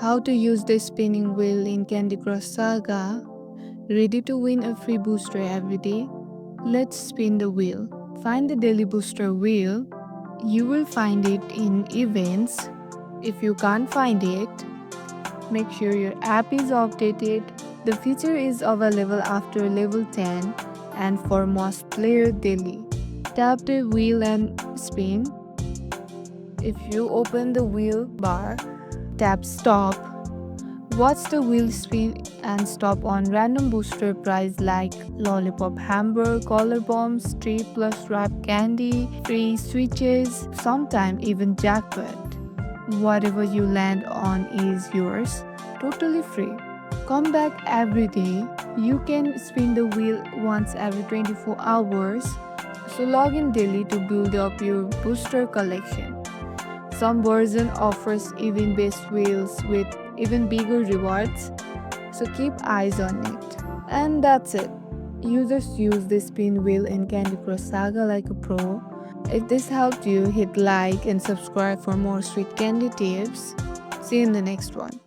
How to use the spinning wheel in Candy Crush Saga. Ready to win a free booster every day? Let's spin the wheel. Find the daily booster wheel. You will find it in events. If you can't find it, make sure your app is updated. The feature is available after level 10 and for most players daily. Tap the wheel and spin. If you open the wheel bar, tap stop. Watch the wheel spin and stop on random booster prize like lollipop hamburger, color bombs, 3 plus wrap candy, free switches, sometime even jackpot. Whatever you land on is yours, totally free. Come back every day. You can spin the wheel once every 24 hours. So log in daily to build up your booster collection. Some version offers even based wheels with even bigger rewards, so keep eyes on it. And that's it. You just use the spin wheel in Candy Crush Saga like a pro. If this helped you, hit like and subscribe for more sweet candy tips. See you in the next one.